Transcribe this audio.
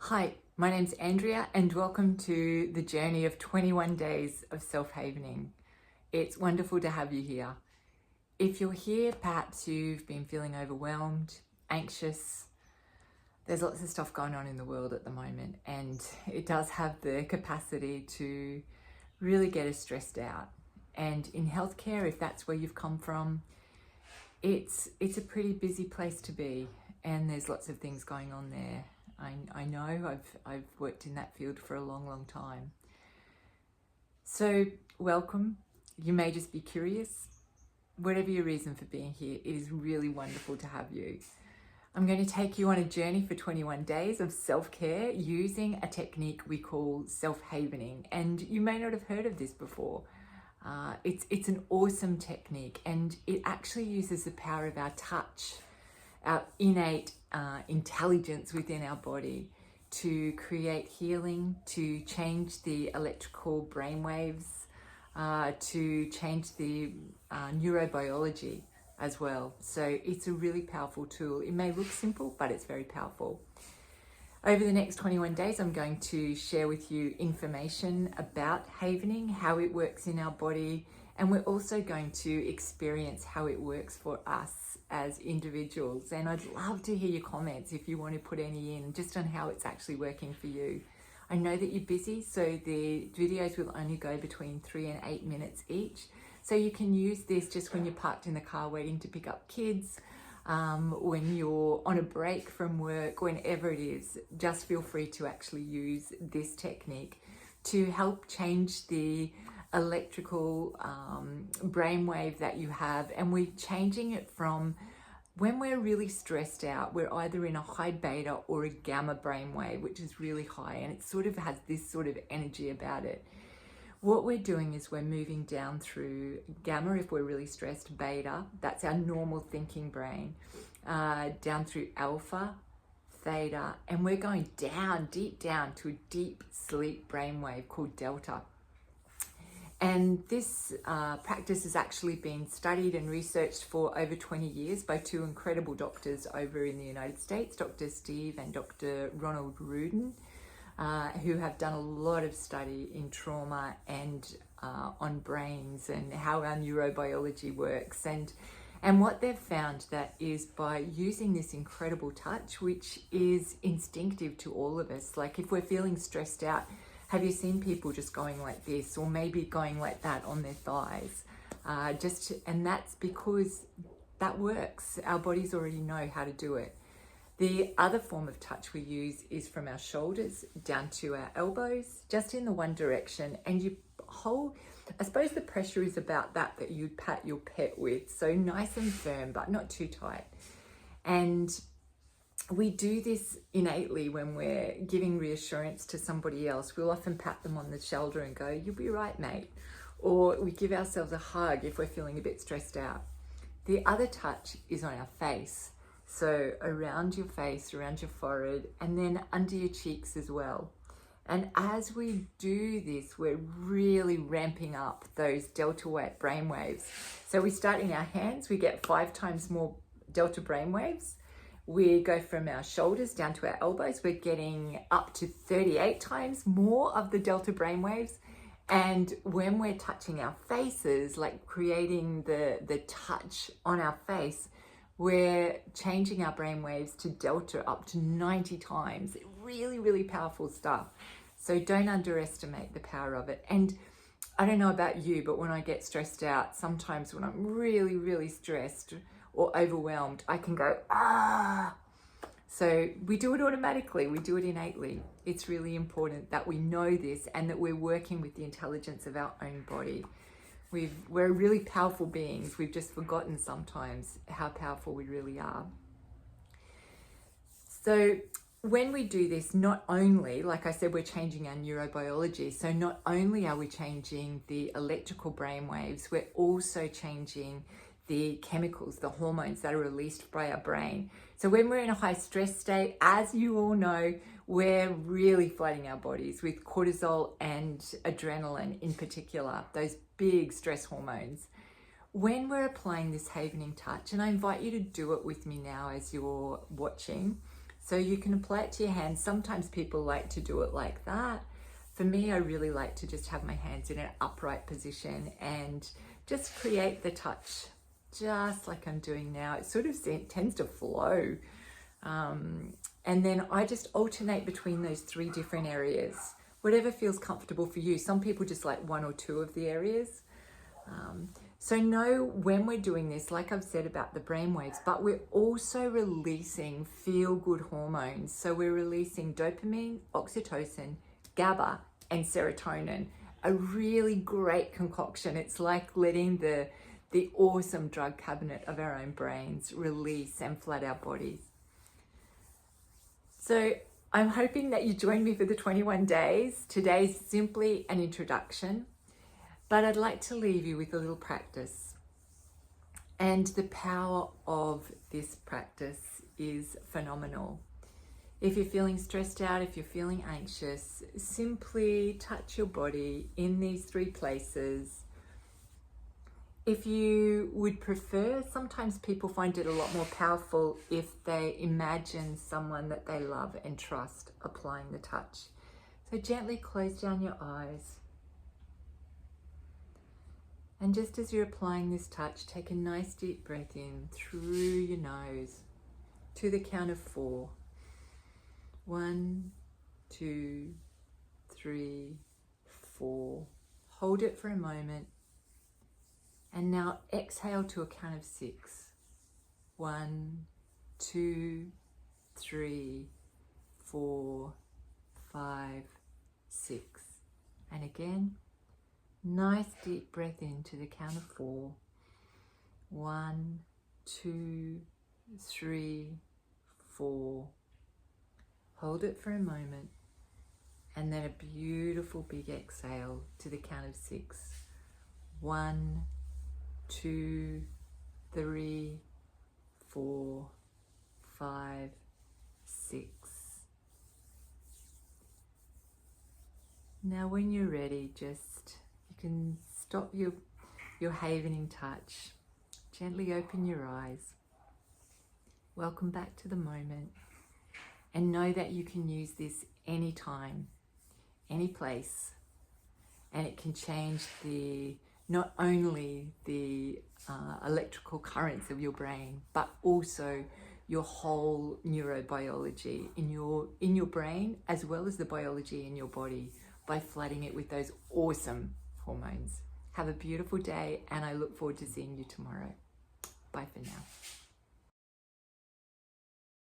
Hi, my name's Andrea and welcome to the journey of 21 days of self-havening. It's wonderful to have you here. If you're here, perhaps you've been feeling overwhelmed, anxious. There's lots of stuff going on in the world at the moment and it does have the capacity to really get us stressed out. And in healthcare, if that's where you've come from, it's a pretty busy place to be and there's lots of things going on there. I know I've worked in that field for a long time. So welcome. You may just be curious. Whatever your reason for being here, it is really wonderful to have you. I'm going to take you on a journey for 21 days of self-care using a technique we call self-havening. And you may not have heard of this before. It's an awesome technique and it actually uses the power of our touch, our innate intelligence within our body to create healing, to change the electrical brainwaves, to change the neurobiology as well. So it's a really powerful tool. It may look simple, but it's very powerful. Over the next 21 days, I'm going to share with you information about havening, how it works in our body, and we're also going to experience how it works for us as individuals. And I'd love to hear your comments if you want to put any in, just on how it's actually working for you. I know that you're busy, so the videos will only go between 3 and 8 minutes each. So you can use this just when you're parked in the car waiting to pick up kids, when you're on a break from work, whenever it is. Just feel free to actually use this technique to help change the electrical brainwave that you have. And we're changing it from when we're really stressed out, we're either in a high beta or a gamma brainwave, which is really high, and it sort of has this sort of energy about it. What we're doing is we're moving down through gamma if we're really stressed, beta, that's our normal thinking brain, down through alpha, theta, and we're going down, deep down to a deep sleep brainwave called delta. And this practice has actually been studied and researched for over 20 years by two incredible doctors over in the United States, Dr. Steve and Dr. Ronald Rudin, who have done a lot of study in trauma and on brains and how our neurobiology works. And what they've found that is by using this incredible touch, which is instinctive to all of us, like if we're feeling stressed out, have you seen people just going like this or maybe going like that on their thighs? And that's because that works. Our bodies already know how to do it. The other form of touch we use is from our shoulders down to our elbows, just in the one direction. And you hold, I suppose the pressure is about that you'd pat your pet with. So nice and firm, but not too tight. And we do this innately when we're giving reassurance to somebody else. We'll often pat them on the shoulder and go, "You'll be right, mate." Or we give ourselves a hug if we're feeling a bit stressed out. The other touch is on our face. So around your face, around your forehead, and then under your cheeks as well. And as we do this, we're really ramping up those delta brainwaves. So we start in our hands, we get 5 times more delta brainwaves. We go from our shoulders down to our elbows. We're getting up to 38 times more of the delta brainwaves. And when we're touching our faces, like creating the touch on our face, we're changing our brainwaves to delta up to 90 times. Really powerful stuff. So don't underestimate the power of it. And I don't know about you, but when I get stressed out, sometimes when I'm really stressed or overwhelmed, I can go, ah. So we do it automatically, we do it innately. It's really important that we know this and that we're working with the intelligence of our own body. We're really powerful beings. We've just forgotten sometimes how powerful we really are. So when we do this, not only, like I said, we're changing our neurobiology. So not only are we changing the electrical brainwaves, we're also changing the chemicals, the hormones that are released by our brain. So when we're in a high stress state, as you all know, we're really flooding our bodies with cortisol and adrenaline in particular, those big stress hormones. When we're applying this havening touch, and I invite you to do it with me now as you're watching. So you can apply it to your hands. Sometimes people like to do it like that. For me, I really like to just have my hands in an upright position and just create the touch, just like I'm doing now. It sort of tends to flow. And then I just alternate between those 3 different areas, whatever feels comfortable for you. Some people just like 1 or 2 of the areas. So know when we're doing this, like I've said about the brainwaves, but we're also releasing feel-good hormones. So we're releasing dopamine, oxytocin, GABA, and serotonin. A really great concoction. It's like letting the awesome drug cabinet of our own brains release and flood our bodies. So I'm hoping that you join me for the 21 days. Today's simply an introduction, but I'd like to leave you with a little practice. And the power of this practice is phenomenal. If you're feeling stressed out, if you're feeling anxious, simply touch your body in these 3 places. If you would prefer, sometimes people find it a lot more powerful if they imagine someone that they love and trust applying the touch. So gently close down your eyes. And just as you're applying this touch, take a nice deep breath in through your nose to the count of 4. 1, 2, 3, 4. Hold it for a moment. And now exhale to a count of 6. 1, 2, 3, 4, 5, 6. And again, nice deep breath in to the count of 4. 1, 2, 3, 4. Hold it for a moment. And then a beautiful big exhale to the count of 6. 1, 2, 3, 4, 5, 6. Now when you're ready, you can stop your havening touch. Gently open your eyes. Welcome back to the moment. And know that you can use this anytime, any place. And it can change not only the electrical currents of your brain, but also your whole neurobiology in your brain, as well as the biology in your body, by flooding it with those awesome hormones. Have a beautiful day, and I look forward to seeing you tomorrow. Bye for now.